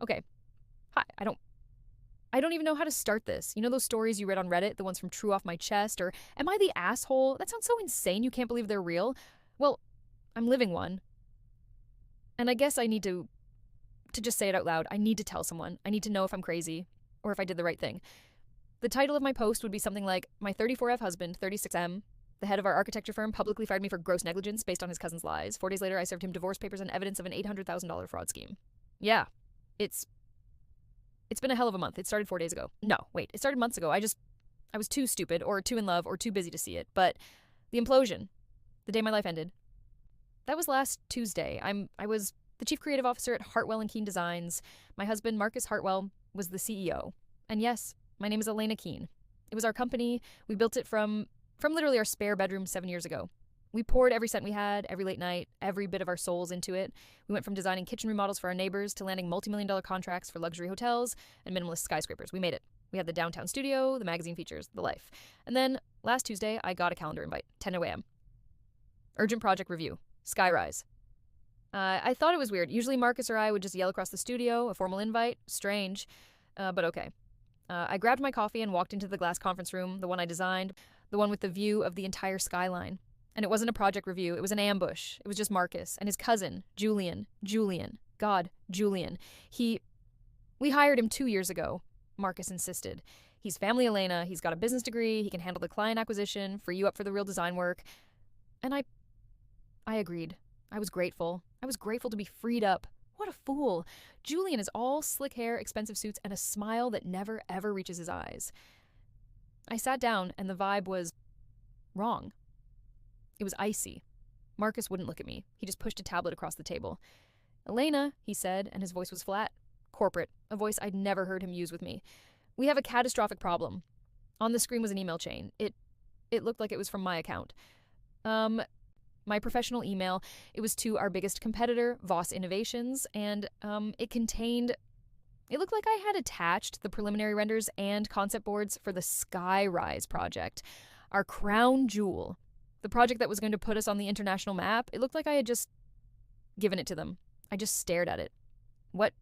Okay, hi, I don't even know how to start this. You know those stories you read on Reddit, the ones from True Off My Chest, or Am I the Asshole? That sounds so insane you can't believe they're real. Well, I'm living one. And I guess I need to just say it out loud. I need to tell someone. I need to know if I'm crazy or if I did the right thing. The title of my post would be something like, My 34F husband, 36M, the head of our architecture firm, publicly fired me for gross negligence based on his cousin's lies. 4 days later, I served him divorce papers and evidence of an $800,000 fraud scheme. Yeah, it's been a hell of a month. It started 4 days ago. No, wait, it started months ago. I was too stupid or too in love or too busy to see it. But the implosion, the day my life ended, that was last Tuesday. I was the chief creative officer at Hartwell and Keene Designs. My husband, Marcus Hartwell, was the CEO. And yes, my name is Elena Keene. It was our company. We built it from literally our spare bedroom 7 years ago. We poured every cent we had, every late night, every bit of our souls into it. We went from designing kitchen remodels for our neighbors to landing multi-million-dollar contracts for luxury hotels and minimalist skyscrapers. We made it. We had the downtown studio, the magazine features, the life. And then last Tuesday, I got a calendar invite, 10 a.m. Urgent project review, Skyrise. I thought it was weird. Usually Marcus or I would just yell across the studio, a formal invite. Strange, but okay. I grabbed my coffee and walked into the glass conference room, the one I designed, the one with the view of the entire skyline. And it wasn't a project review. It was an ambush. It was just Marcus and his cousin, Julian. God, Julian. We hired him 2 years ago, Marcus insisted. He's family Elena. He's got a business degree. He can handle the client acquisition, free you up for the real design work. And I agreed. I was grateful. I was grateful to be freed up. What a fool. Julian is all slick hair, expensive suits, and a smile that never, ever reaches his eyes. I sat down, and the vibe was wrong. It was icy. Marcus wouldn't look at me. He just pushed a tablet across the table. Elena, he said, and his voice was flat. Corporate, a voice I'd never heard him use with me. We have a catastrophic problem. On the screen was an email chain. It looked like it was from my account. My professional email. It was to our biggest competitor, Voss Innovations, and it looked like I had attached the preliminary renders and concept boards for the Skyrise project, our crown jewel, the project that was going to put us on the international map. It looked like I had just given it to them. I just stared at it. What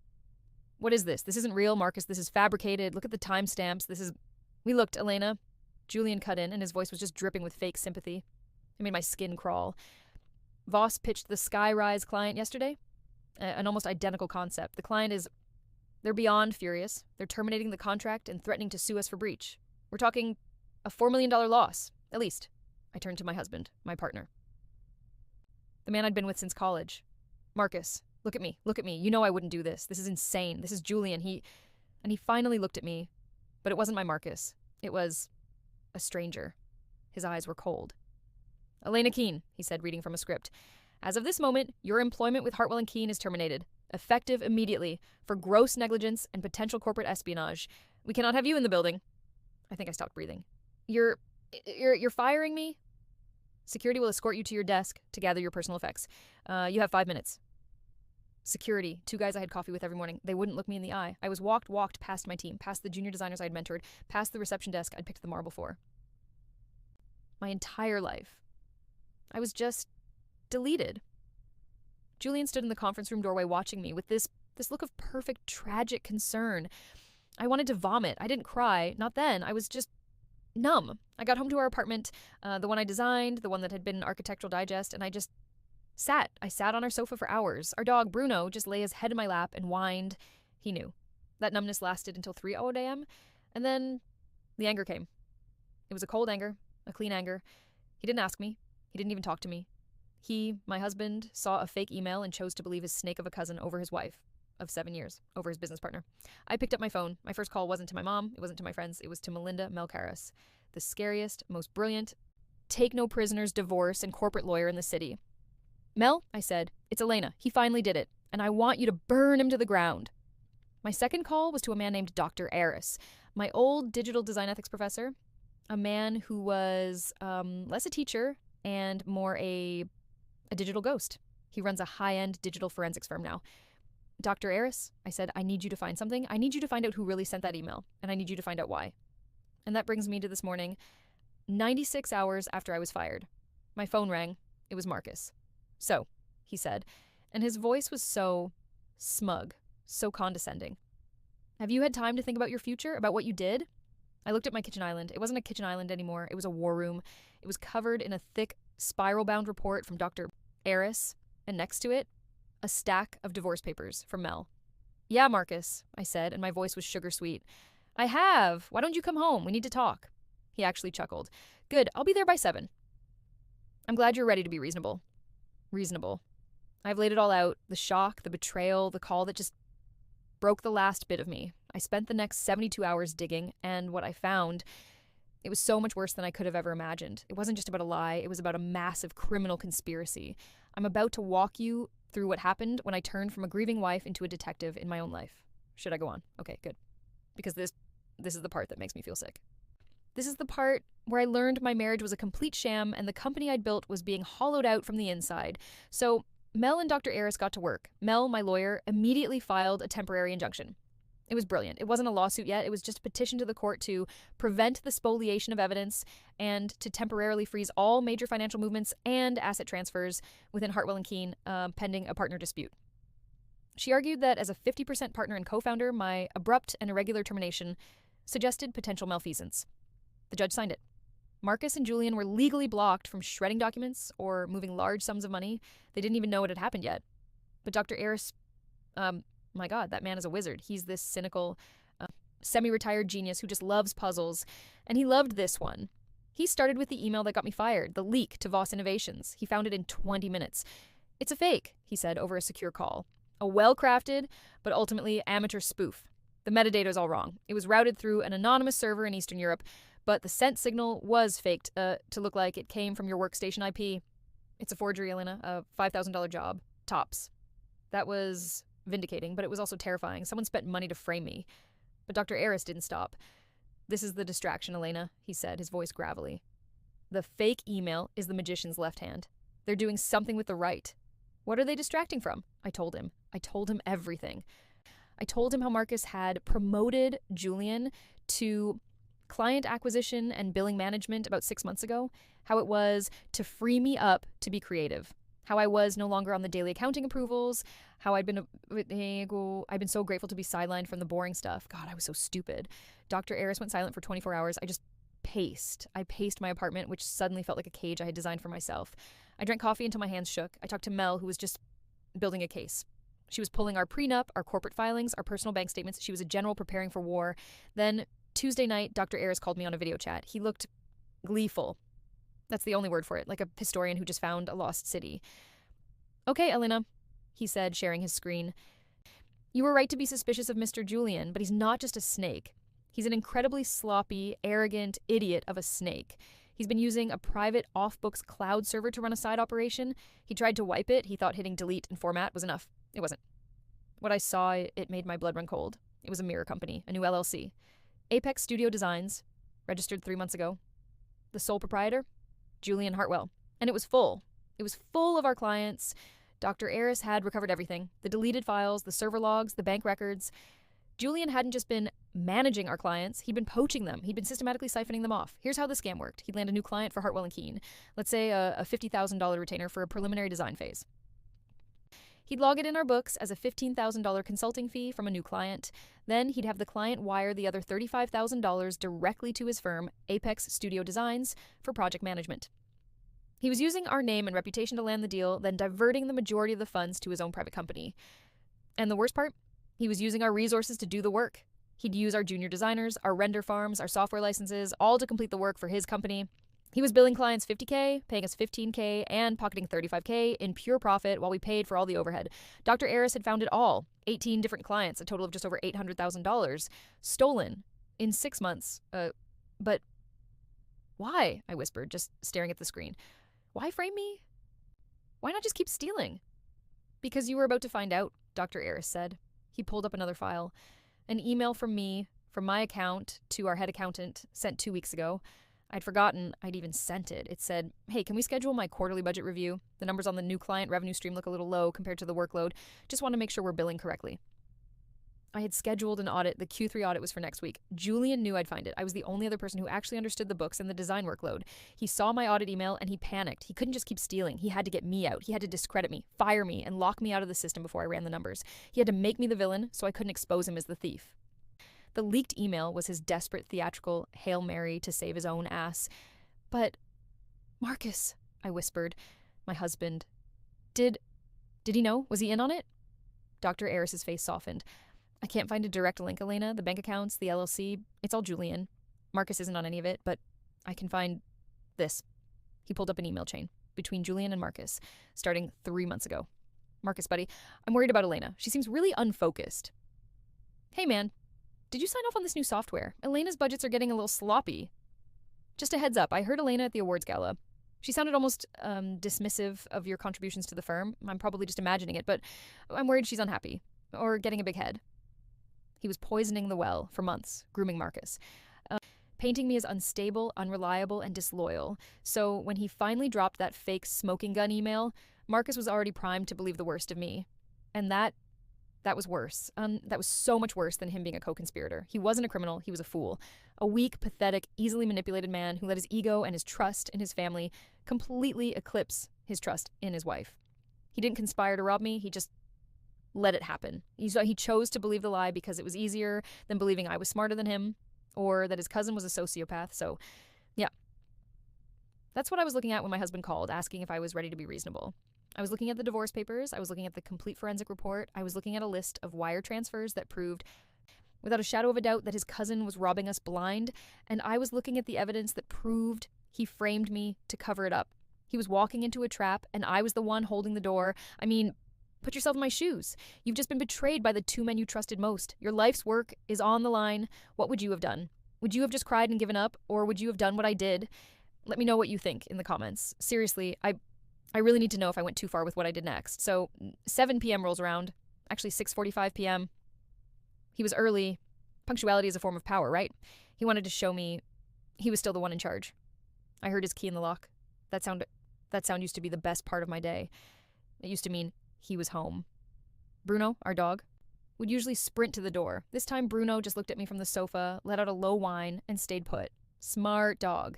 is this? This isn't real, Marcus. This is fabricated. Look at the timestamps. We looked, Elena. Julian cut in, and his voice was just dripping with fake sympathy. It made my skin crawl. Voss pitched the Skyrise client yesterday. An almost identical concept. The client they're beyond furious. They're terminating the contract and threatening to sue us for breach. We're talking a $4 million loss, at least. I turned to my husband, my partner. The man I'd been with since college. Marcus, look at me. You know I wouldn't do this. This is insane. This is Julian. He finally looked at me, but it wasn't my Marcus. It was a stranger. His eyes were cold. Elena Keene, he said, reading from a script. As of this moment, your employment with Hartwell and Keene is terminated, effective immediately, for gross negligence and potential corporate espionage. We cannot have you in the building. I think I stopped breathing. You're firing me? Security will escort you to your desk to gather your personal effects. You have 5 minutes. Security, 2 guys I had coffee with every morning. They wouldn't look me in the eye. I was walked past my team, past the junior designers I had mentored, past the reception desk I'd picked the marble for. My entire life. I was just deleted. Julian stood in the conference room doorway watching me with this look of perfect, tragic concern. I wanted to vomit. I didn't cry. Not then. I was just numb. I got home to our apartment, the one I designed, the one that had been in Architectural Digest, and I just sat. I sat on our sofa for hours. Our dog, Bruno, just lay his head in my lap and whined. He knew. That numbness lasted until 3:00 a.m., and then the anger came. It was a cold anger, a clean anger. He didn't ask me. He didn't even talk to me. He, my husband, saw a fake email and chose to believe his snake of a cousin over his wife of 7 years, over his business partner. I picked up my phone. My first call wasn't to my mom. It wasn't to my friends. It was to Melinda Melcaris, the scariest, most brilliant, take-no-prisoners divorce and corporate lawyer in the city. Mel, I said, it's Elena. He finally did it, and I want you to burn him to the ground. My second call was to a man named Dr. Aris, my old digital design ethics professor, a man who was less a teacher and more a digital ghost. He runs a high-end digital forensics firm now. Dr. Aris, I said, I need you to find something. I need you to find out who really sent that email, and I need you to find out why. And that brings me to this morning, 96 hours after I was fired. My phone rang. It was Marcus. So, he said, and his voice was so smug, so condescending. Have you had time to think about your future, about what you did? I looked at my kitchen island. It wasn't a kitchen island anymore. It was a war room. It was covered in a thick, spiral-bound report from Dr. Eris, and next to it, a stack of divorce papers from Mel. Yeah, Marcus, I said, and my voice was sugar sweet. I have. Why don't you come home? We need to talk. He actually chuckled. Good, I'll be there by 7. I'm glad you're ready to be reasonable. Reasonable. I've laid it all out, the shock, the betrayal, the call that just broke the last bit of me. I spent the next 72 hours digging, and what I found, it was so much worse than I could have ever imagined. It wasn't just about a lie, it was about a massive criminal conspiracy. I'm about to walk you through what happened when I turned from a grieving wife into a detective in my own life. Should I go on? Okay, good. Because this is the part that makes me feel sick. This is the part where I learned my marriage was a complete sham and the company I'd built was being hollowed out from the inside. So Mel and Dr. Eris got to work. Mel, my lawyer, immediately filed a temporary injunction. It was brilliant. It wasn't a lawsuit yet. It was just a petition to the court to prevent the spoliation of evidence and to temporarily freeze all major financial movements and asset transfers within Hartwell and Keene pending a partner dispute. She argued that as a 50% partner and co-founder, my abrupt and irregular termination suggested potential malfeasance. The judge signed it. Marcus and Julian were legally blocked from shredding documents or moving large sums of money. They didn't even know what had happened yet. But Dr. Eris, my God, that man is a wizard. He's this cynical, semi-retired genius who just loves puzzles. And he loved this one. He started with the email that got me fired, the leak to Voss Innovations. He found it in 20 minutes. It's a fake, he said over a secure call. A well-crafted, but ultimately amateur spoof. The metadata is all wrong. It was routed through an anonymous server in Eastern Europe, but the sent signal was faked to look like it came from your workstation IP. It's a forgery, Elena, a $5,000 job. Tops. That was vindicating, but it was also terrifying. Someone spent money to frame me. But Dr. Eris didn't stop. This is the distraction, Elena, he said, his voice gravelly. The fake email is the magician's left hand. They're doing something with the right. What are they distracting from? I told him. I told him everything. I told him how Marcus had promoted Julian to client acquisition and billing management about 6 months ago, how it was to free me up to be creative, how I was no longer on the daily accounting approvals, how I'd been so grateful to be sidelined from the boring stuff. God, I was so stupid. Dr. Eris went silent for 24 hours. I just paced. I paced my apartment, which suddenly felt like a cage I had designed for myself. I drank coffee until my hands shook. I talked to Mel, who was just building a case. She was pulling our prenup, our corporate filings, our personal bank statements. She was a general preparing for war. Then Tuesday night, Dr. Eris called me on a video chat. He looked gleeful. That's the only word for it, like a historian who just found a lost city. Okay, Elena, he said, sharing his screen. You were right to be suspicious of Mr. Julian, but he's not just a snake. He's an incredibly sloppy, arrogant idiot of a snake. He's been using a private off-books cloud server to run a side operation. He tried to wipe it. He thought hitting delete and format was enough. It wasn't. What I saw, it made my blood run cold. It was a mirror company, a new LLC. Apex Studio Designs, registered 3 months ago. The sole proprietor, Julian Hartwell. And it was full. It was full of our clients. Dr. Eris had recovered everything. The deleted files, the server logs, the bank records. Julian hadn't just been managing our clients, he'd been poaching them. He'd been systematically siphoning them off. Here's how the scam worked. He'd land a new client for Hartwell and Keene. Let's say a $50,000 retainer for a preliminary design phase. He'd log it in our books as a $15,000 consulting fee from a new client. Then he'd have the client wire the other $35,000 directly to his firm, Apex Studio Designs, for project management. He was using our name and reputation to land the deal, then diverting the majority of the funds to his own private company. And the worst part? He was using our resources to do the work. He'd use our junior designers, our render farms, our software licenses, all to complete the work for his company. He was billing clients $50K, paying us $15K, and pocketing $35K in pure profit while we paid for all the overhead. Dr. Eris had found it all. 18 different clients, a total of just over $800,000. Stolen in 6 months. But why? I whispered, just staring at the screen. Why frame me? Why not just keep stealing? Because you were about to find out, Dr. Eris said. He pulled up another file. An email from me, from my account to our head accountant, sent 2 weeks ago. I'd forgotten I'd even sent it. It said, hey, can we schedule my quarterly budget review? The numbers on the new client revenue stream look a little low compared to the workload. Just want to make sure we're billing correctly. I had scheduled an audit. The Q3 audit was for next week. Julian knew I'd find it. I was the only other person who actually understood the books and the design workload. He saw my audit email and he panicked. He couldn't just keep stealing. He had to get me out. He had to discredit me, fire me, and lock me out of the system before I ran the numbers. He had to make me the villain so I couldn't expose him as the thief. The leaked email was his desperate theatrical Hail Mary to save his own ass. But, Marcus, I whispered, my husband, did he know? Was he in on it? Dr. Eris's face softened. I can't find a direct link, Elena. The bank accounts, the LLC, it's all Julian. Marcus isn't on any of it, but I can find this. He pulled up an email chain between Julian and Marcus, starting 3 months ago. Marcus, buddy, I'm worried about Elena. She seems really unfocused. Hey, man, did you sign off on this new software? Elena's budgets are getting a little sloppy. Just a heads up, I heard Elena at the awards gala. She sounded almost dismissive of your contributions to the firm. I'm probably just imagining it, but I'm worried she's unhappy or getting a big head. He was poisoning the well for months, grooming Marcus, painting me as unstable, unreliable, and disloyal. So when he finally dropped that fake smoking gun email, Marcus was already primed to believe the worst of me. And that was worse. That was so much worse than him being a co-conspirator. He wasn't a criminal, he was a fool. A weak, pathetic, easily manipulated man who let his ego and his trust in his family completely eclipse his trust in his wife. He didn't conspire to rob me, he just let it happen. He chose to believe the lie because it was easier than believing I was smarter than him or that his cousin was a sociopath. So, yeah. That's what I was looking at when my husband called, asking if I was ready to be reasonable. I was looking at the divorce papers. I was looking at the complete forensic report. I was looking at a list of wire transfers that proved, without a shadow of a doubt, that his cousin was robbing us blind. And I was looking at the evidence that proved he framed me to cover it up. He was walking into a trap, and I was the one holding the door. I mean, put yourself in my shoes. You've just been betrayed by the two men you trusted most. Your life's work is on the line. What would you have done? Would you have just cried and given up, or would you have done what I did? Let me know what you think in the comments. Seriously, I really need to know if I went too far with what I did next. So 7 p.m. rolls around. Actually, 6:45 p.m. He was early. Punctuality is a form of power, right? He wanted to show me he was still the one in charge. I heard his key in the lock. That sound used to be the best part of my day. It used to mean he was home. Bruno, our dog, would usually sprint to the door. This time Bruno just looked at me from the sofa, let out a low whine, and stayed put. Smart dog.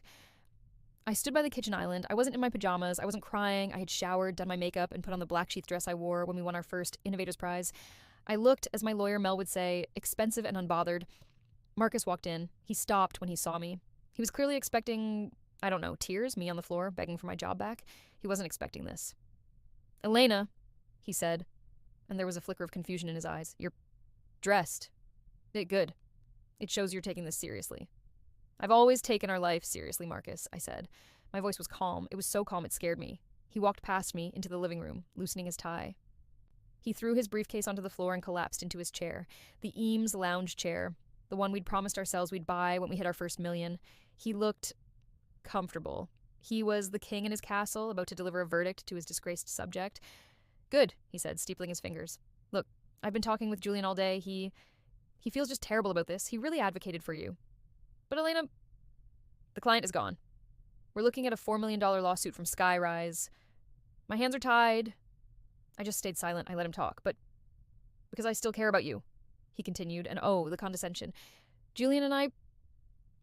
I stood by the kitchen island. I wasn't in my pajamas. I wasn't crying. I had showered, done my makeup, and put on the black sheath dress I wore when we won our first Innovators Prize. I looked, as my lawyer Mel would say, expensive and unbothered. Marcus walked in. He stopped when he saw me. He was clearly expecting, I don't know, tears, me on the floor, begging for my job back. He wasn't expecting this. Elena, he said, and there was a flicker of confusion in his eyes. You're dressed. Good. It shows you're taking this seriously. I've always taken our life seriously, Marcus, I said. My voice was calm. It was so calm it scared me. He walked past me into the living room, loosening his tie. He threw his briefcase onto the floor and collapsed into his chair. The Eames lounge chair, the one we'd promised ourselves we'd buy when we hit our first million. He looked comfortable. He was the king in his castle, about to deliver a verdict to his disgraced subject. Good, he said, steepling his fingers. Look, I've been talking with Julian all day. He feels just terrible about this. He really advocated for you. But Elena, the client is gone. We're looking at a $4 million lawsuit from Skyrise. My hands are tied. I just stayed silent. I let him talk. But because I still care about you, he continued. And oh, the condescension. Julian and I,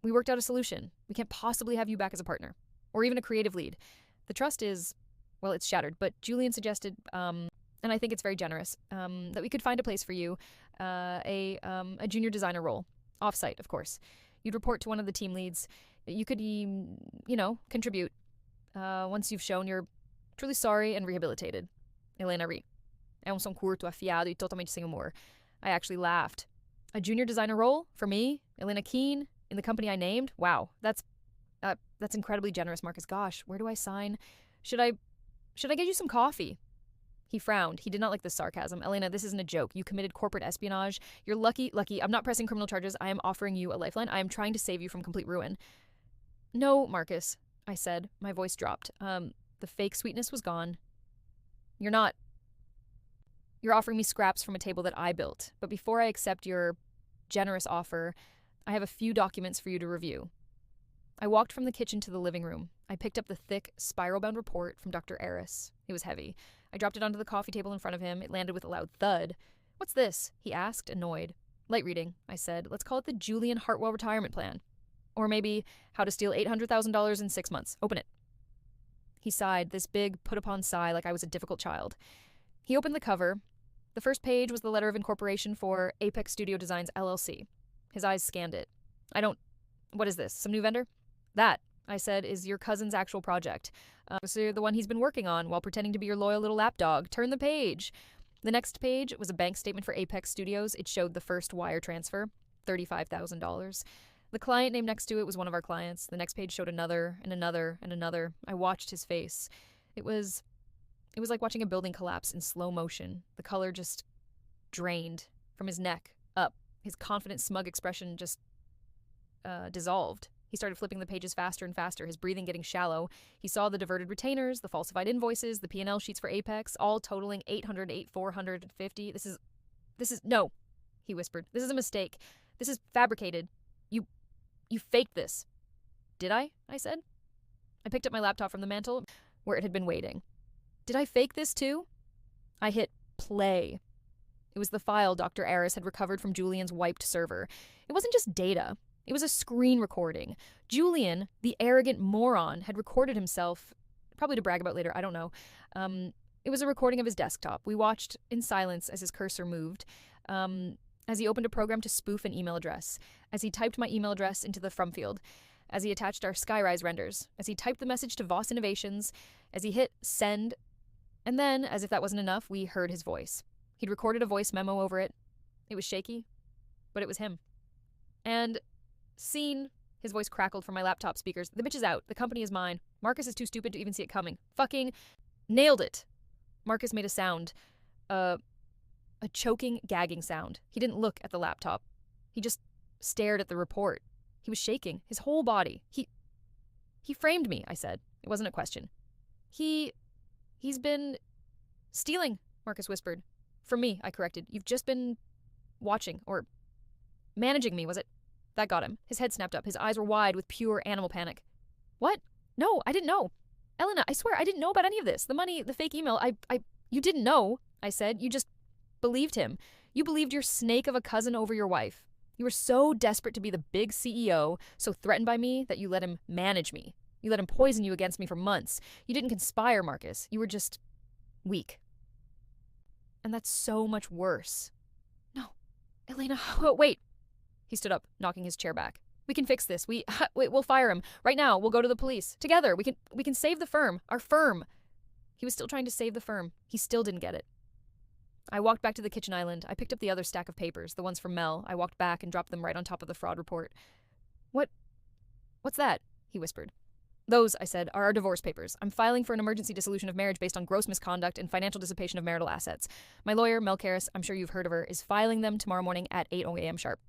we worked out a solution. We can't possibly have you back as a partner, or even a creative lead. The trust is, well, it's shattered. But Julian suggested, and I think it's very generous, that we could find a place for you, a junior designer role, off-site, of course. You'd report to one of the team leads. You could, contribute once you've shown you're truly sorry and rehabilitated. Helena ri. É som curto, afiado e totalmente sem humor. I actually laughed. A junior designer role for me, Elena Keene, in the company I named? Wow, that's incredibly generous, Marcus. Gosh, where do I sign? Should I get you some coffee? He frowned. He did not like the sarcasm. Elena, this isn't a joke. You committed corporate espionage. You're lucky. I'm not pressing criminal charges. I am offering you a lifeline. I am trying to save you from complete ruin. No, Marcus, I said. My voice dropped. The fake sweetness was gone. You're offering me scraps from a table that I built. But before I accept your generous offer, I have a few documents for you to review. I walked from the kitchen to the living room. I picked up the thick, spiral-bound report from Dr. Eris. It was heavy. I dropped it onto the coffee table in front of him. It landed with a loud thud. What's this? He asked, annoyed. Light reading, I said. Let's call it the Julian Hartwell Retirement Plan. Or maybe how to steal $800,000 in 6 months. Open it. He sighed, this big, put-upon sigh like I was a difficult child. He opened the cover. The first page was the letter of incorporation for Apex Studio Designs, LLC. His eyes scanned it. What is this, some new vendor? That, I said, is your cousin's actual project. So the one he's been working on while pretending to be your loyal little lapdog. Turn the page. The next page was a bank statement for Apex Studios. It showed the first wire transfer, $35,000. The client name next to it was one of our clients. The next page showed another and another and another. I watched his face. It was like watching a building collapse in slow motion. The color just drained from his neck up. His confident, smug expression just dissolved. He started flipping the pages faster and faster, his breathing getting shallow. He saw the diverted retainers, the falsified invoices, the P&L sheets for Apex, all totaling $808,450. This is, no, he whispered. This is a mistake. This is fabricated. You faked this. Did I? I said. I picked up my laptop from the mantel where it had been waiting. Did I fake this too? I hit play. It was the file Dr. Aris had recovered from Julian's wiped server. It wasn't just data. It was a screen recording. Julian, the arrogant moron, had recorded himself, probably to brag about later, I don't know. It was a recording of his desktop. We watched in silence as his cursor moved, as he opened a program to spoof an email address, as he typed my email address into the from field, as he attached our Skyrise renders, as he typed the message to Voss Innovations, as he hit send, and then, as if that wasn't enough, we heard his voice. He'd recorded a voice memo over it. It was shaky, but it was him. And scene, his voice crackled from my laptop speakers. The bitch is out. The company is mine. Marcus is too stupid to even see it coming. Fucking nailed it. Marcus made a sound. A choking, gagging sound. He didn't look at the laptop. He just stared at the report. He was shaking. His whole body. He framed me, I said. It wasn't a question. He's been stealing, Marcus whispered. From me, I corrected. You've just been watching, or managing me, was it? That got him. His head snapped up. His eyes were wide with pure animal panic. What? No, I didn't know. Elena, I swear, I didn't know about any of this. The money, the fake email, you didn't know, I said. You just believed him. You believed your snake of a cousin over your wife. You were so desperate to be the big CEO, so threatened by me, that you let him manage me. You let him poison you against me for months. You didn't conspire, Marcus. You were just weak. And that's so much worse. No, Elena, wait. He stood up, knocking his chair back. We can fix this. We'll fire him. Right now, we'll go to the police. Together, we can save the firm. Our firm. He was still trying to save the firm. He still didn't get it. I walked back to the kitchen island. I picked up the other stack of papers, the ones from Mel. I walked back and dropped them right on top of the fraud report. What's that? He whispered. Those, I said, are our divorce papers. I'm filing for an emergency dissolution of marriage based on gross misconduct and financial dissipation of marital assets. My lawyer, Mel Karras, I'm sure you've heard of her, is filing them tomorrow morning at 8 a.m. sharp.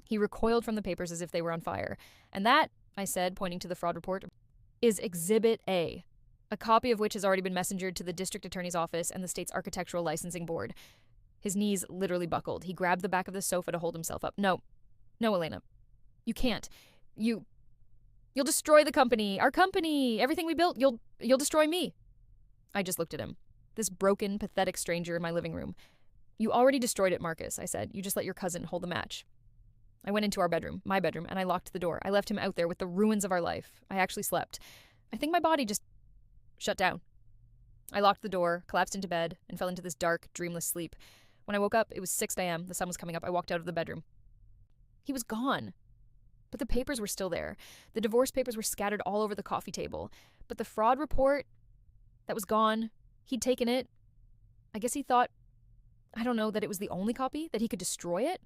He recoiled from the papers as if they were on fire. And that, I said, pointing to the fraud report, is Exhibit A, a copy of which has already been messengered to the district attorney's office and the state's architectural licensing board. His knees literally buckled. He grabbed the back of the sofa to hold himself up. No, Elena. You can't. You'll destroy the company, our company, everything we built. You'll destroy me. I just looked at him. This broken, pathetic stranger in my living room. You already destroyed it, Marcus, I said. You just let your cousin hold the match. I went into our bedroom, my bedroom, and I locked the door. I left him out there with the ruins of our life. I actually slept. I think my body just shut down. I locked the door, collapsed into bed, and fell into this dark, dreamless sleep. When I woke up, it was 6 a.m. The sun was coming up. I walked out of the bedroom. He was gone. But the papers were still there. The divorce papers were scattered all over the coffee table. But the fraud report, that was gone. He'd taken it. I guess he thought, I don't know, that it was the only copy, that he could destroy it.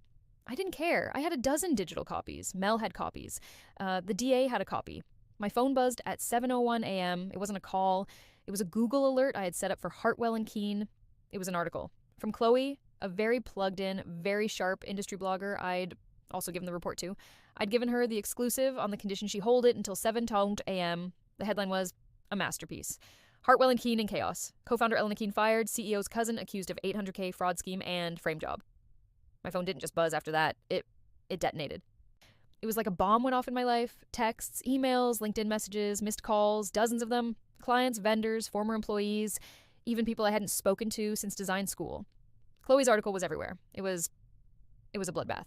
I didn't care. I had a dozen digital copies. Mel had copies. The DA had a copy. My phone buzzed at 7:01 a.m. It wasn't a call. It was a Google alert I had set up for Hartwell and Keene. It was an article from Chloe, a very plugged-in, very sharp industry blogger I'd also given the report to. I'd given her the exclusive on the condition she hold it until 7:00 a.m. The headline was, a masterpiece. Hartwell and Keene in chaos. Co-founder Elena Keene fired, CEO's cousin accused of $800K fraud scheme and frame job. My phone didn't just buzz after that. It detonated. It was like a bomb went off in my life. Texts, emails, LinkedIn messages, missed calls, dozens of them. Clients, vendors, former employees, even people I hadn't spoken to since design school. Chloe's article was everywhere. It was a bloodbath.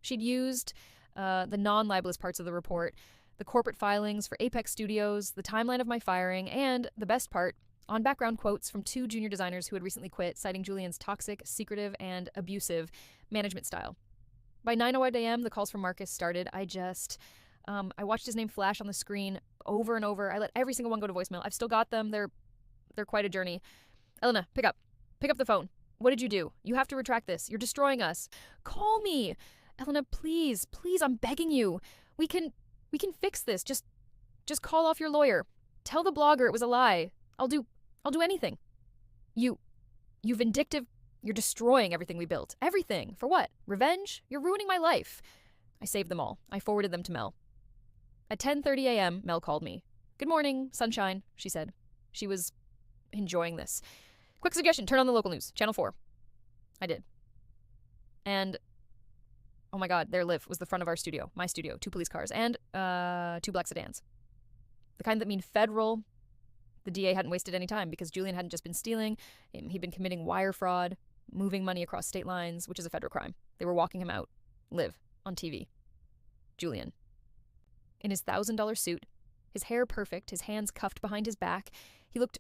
She'd used the non-libelous parts of the report, the corporate filings for Apex Studios, the timeline of my firing, and, the best part, on background quotes from 2 junior designers who had recently quit, citing Julian's toxic, secretive, and abusive management style. By 9:08 a.m., the calls from Marcus started. I watched his name flash on the screen over and over. I let every single one go to voicemail. I've still got them. They're quite a journey. Elena, pick up the phone. What did you do? You have to retract this. You're destroying us. Call me. Elena, please, I'm begging you. We can fix this. Just call off your lawyer. Tell the blogger it was a lie. I'll do anything. You vindictive, you're destroying everything we built. Everything. For what? Revenge? You're ruining my life. I saved them all. I forwarded them to Mel. At 10:30 a.m., Mel called me. Good morning, sunshine, she said. She was enjoying this. Quick suggestion, turn on the local news, Channel 4. I did. And, oh my God, there Liv was the front of our studio, my studio, 2 police cars, and 2 black sedans. The kind that mean federal. The DA hadn't wasted any time because Julian hadn't just been stealing. He'd been committing wire fraud, moving money across state lines, which is a federal crime. They were walking him out. Liv, on TV. Julian. In his $1,000 suit, his hair perfect, his hands cuffed behind his back, he looked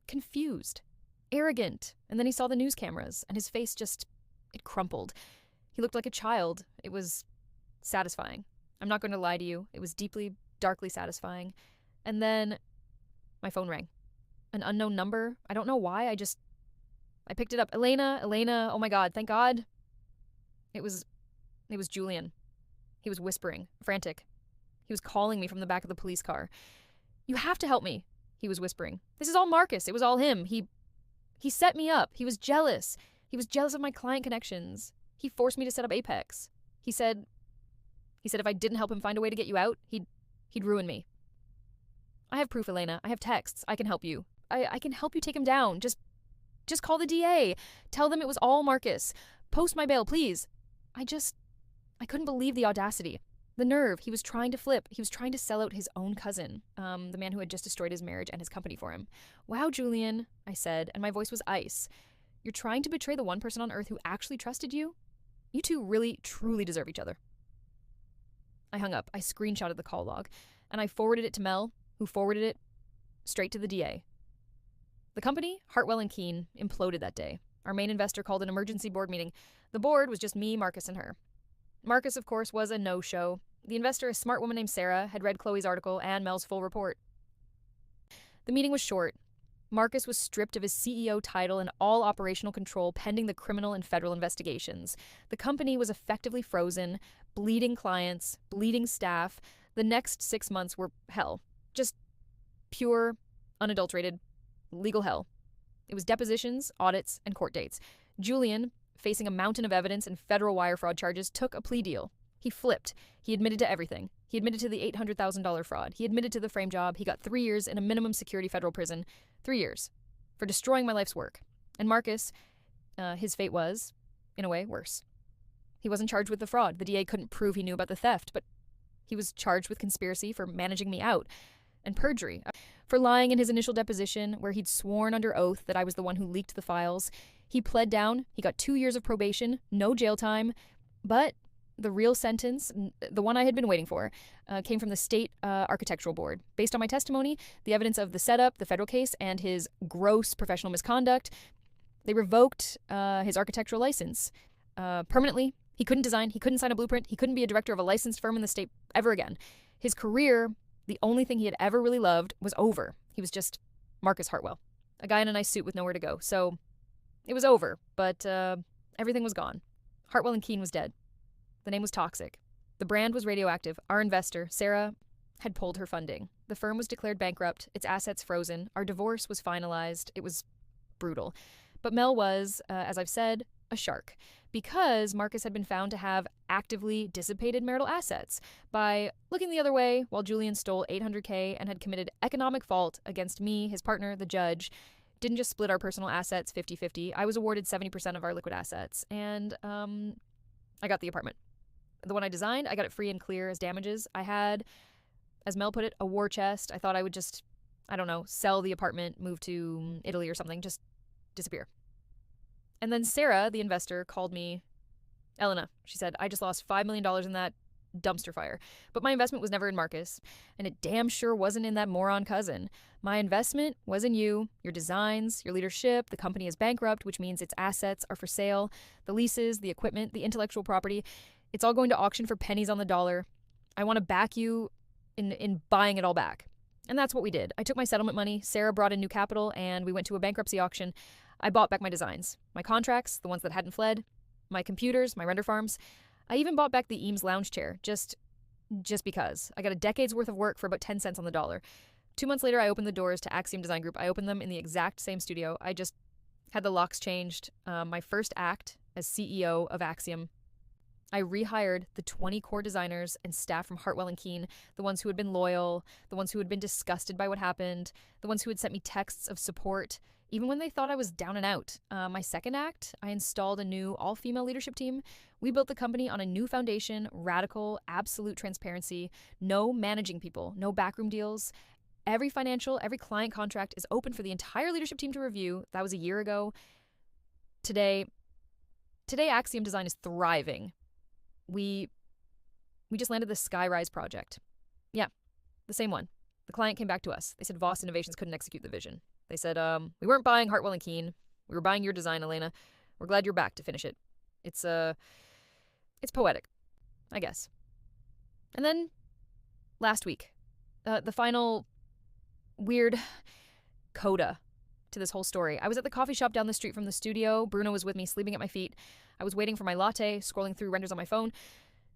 confused, arrogant, and then he saw the news cameras, and his face it crumpled. He looked like a child. It was satisfying. I'm not going to lie to you. It was deeply, darkly satisfying. And then my phone rang. An unknown number. I don't know why. I picked it up. Elena, oh my God, thank God. It was Julian. He was whispering, frantic. He was calling me from the back of the police car. You have to help me, he was whispering. This is all Marcus. It was all him. He set me up. He was jealous. He was jealous of my client connections. He forced me to set up Apex. He said if I didn't help him find a way to get you out, he'd ruin me. I have proof, Elena. I have texts. I can help you. I can help you take him down. Just call the DA. Tell them it was all Marcus. Post my bail, please. I couldn't believe the audacity. The nerve. He was trying to flip. He was trying to sell out his own cousin, the man who had just destroyed his marriage and his company for him. Wow, Julian, I said, and my voice was ice. You're trying to betray the one person on earth who actually trusted you? You two really, truly deserve each other. I hung up. I screenshotted the call log, and I forwarded it to Mel, who forwarded it straight to the DA. The company, Hartwell and Keene, imploded that day. Our main investor called an emergency board meeting. The board was just me, Marcus, and her. Marcus, of course, was a no-show. The investor, a smart woman named Sarah, had read Chloe's article and Mel's full report. The meeting was short. Marcus was stripped of his CEO title and all operational control pending the criminal and federal investigations. The company was effectively frozen, bleeding clients, bleeding staff. The next 6 months were hell. Just pure, unadulterated, legal hell. It was depositions, audits, and court dates. Julian, facing a mountain of evidence and federal wire fraud charges, took a plea deal. He flipped. He admitted to everything. He admitted to the $800,000 fraud. He admitted to the frame job. He got 3 years in a minimum security federal prison. 3 years. For destroying my life's work. And Marcus, his fate was, in a way, worse. He wasn't charged with the fraud. The DA couldn't prove he knew about the theft, but he was charged with conspiracy for managing me out. And perjury. For lying in his initial deposition, where he'd sworn under oath that I was the one who leaked the files. He pled down. He got 2 years of probation, no jail time. But the real sentence, the one I had been waiting for, came from the state architectural board. Based on my testimony, the evidence of the setup, the federal case, and his gross professional misconduct, they revoked his architectural license permanently. He couldn't design. He couldn't sign a blueprint. He couldn't be a director of a licensed firm in the state ever again. His career, the only thing he had ever really loved, was over. He was just Marcus Hartwell, a guy in a nice suit with nowhere to go. So it was over, but everything was gone. Hartwell and Keene was dead. The name was toxic. The brand was radioactive. Our investor, Sarah, had pulled her funding. The firm was declared bankrupt, its assets frozen. Our divorce was finalized. It was brutal. But Mel was, as I've said, a shark, because Marcus had been found to have actively dissipated marital assets by looking the other way while Julian stole $800K and had committed economic fault against me, his partner, the judge. Didn't just split our personal assets 50-50. I was awarded 70% of our liquid assets, and I got the apartment. The one I designed, I got it free and clear as damages. I had, as Mel put it, a war chest. I thought I would just, sell the apartment, move to Italy or something, just disappear. And then Sarah, the investor, called me. Elena, she said, I just lost $5 million in that dumpster fire. But my investment was never in Marcus, and it damn sure wasn't in that moron cousin. My investment was in you, your designs, your leadership. The company is bankrupt, which means its assets are for sale. The leases, the equipment, the intellectual property, it's all going to auction for pennies on the dollar. I want to back you in buying it all back. And that's what we did. I took my settlement money, Sarah brought in new capital, and we went to a bankruptcy auction. I bought back my designs, my contracts, the ones that hadn't fled, my computers, my render farms. I even bought back the Eames lounge chair, just because. I got a decade's worth of work for about 10 cents on the dollar. 2 months later, I opened the doors to Axiom Design Group. I opened them in the exact same studio. I just had the locks changed. My first act as CEO of Axiom. I rehired the 20 core designers and staff from Hartwell and Keene, the ones who had been loyal, the ones who had been disgusted by what happened, the ones who had sent me texts of support, even when they thought I was down and out. My second act, I installed a new all-female leadership team. We built the company on a new foundation, radical, absolute transparency, no managing people, no backroom deals. Every client contract is open for the entire leadership team to review. That was a year ago. Today Axiom Design is thriving. We just landed the Skyrise project. Yeah, the same one. The client came back to us. They said Voss Innovations couldn't execute the vision. They said, we weren't buying Hartwell and Keene. We were buying your design, Elena. We're glad you're back to finish it. It's poetic, I guess. And then last week, the final weird coda to this whole story. I was at the coffee shop down the street from the studio. Bruno was with me, sleeping at my feet. I was waiting for my latte, scrolling through renders on my phone,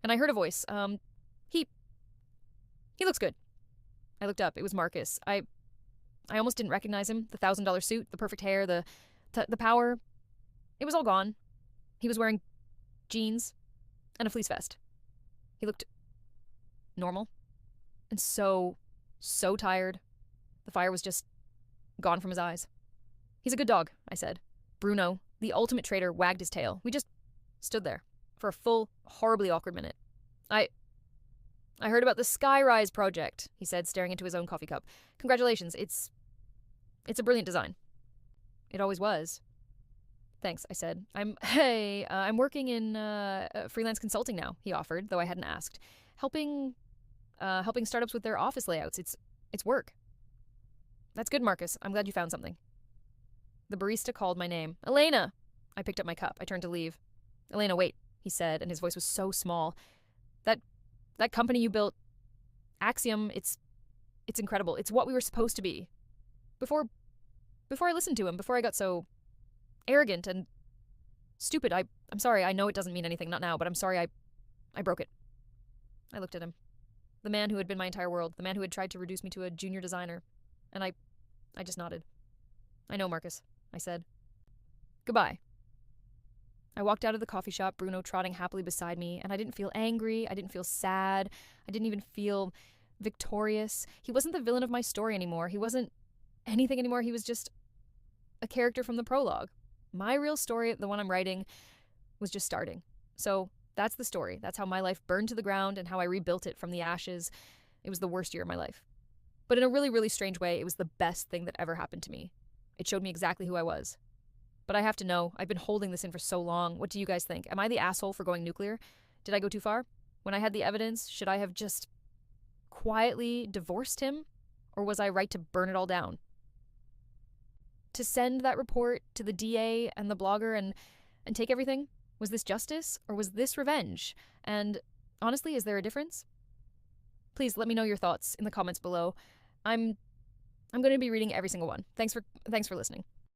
and I heard a voice. He looks good. I looked up. It was Marcus. I almost didn't recognize him. The $1,000 suit, the perfect hair, the power. It was all gone. He was wearing jeans and a fleece vest. He looked normal and so tired. The fire was just gone from his eyes. He's a good dog, I said. Bruno, the ultimate traitor, wagged his tail. We just stood there for a full, horribly awkward minute. I heard about the Skyrise project, he said, staring into his own coffee cup. Congratulations, it's a brilliant design. It always was. Thanks, I said. I'm working in freelance consulting now, he offered, though I hadn't asked. Helping startups with their office layouts. It's work. That's good, Marcus. I'm glad you found something. The barista called my name. Elena! I picked up my cup. I turned to leave. Elena, wait, he said, and his voice was so small. That company you built, Axiom, it's incredible. It's what we were supposed to be. Before I listened to him, before I got so arrogant and stupid, I'm sorry. I know it doesn't mean anything, not now, but I'm sorry I broke it. I looked at him. The man who had been my entire world, the man who had tried to reduce me to a junior designer. And I just nodded. I know, Marcus, I said. Goodbye. I walked out of the coffee shop, Bruno trotting happily beside me, and I didn't feel angry, I didn't feel sad, I didn't even feel victorious. He wasn't the villain of my story anymore. He wasn't anything anymore. He was just a character from the prologue. My real story, the one I'm writing, was just starting. So that's the story. That's how my life burned to the ground and how I rebuilt it from the ashes. It was the worst year of my life. But in a really, really strange way, it was the best thing that ever happened to me. It showed me exactly who I was. But I have to know, I've been holding this in for so long. What do you guys think? Am I the asshole for going nuclear? Did I go too far? When I had the evidence, should I have just quietly divorced him? Or was I right to burn it all down? To send that report to the DA and the blogger and take everything? Was this justice or was this revenge? And honestly, is there a difference? Please let me know your thoughts in the comments below. I'm going to be reading every single one. Thanks for listening.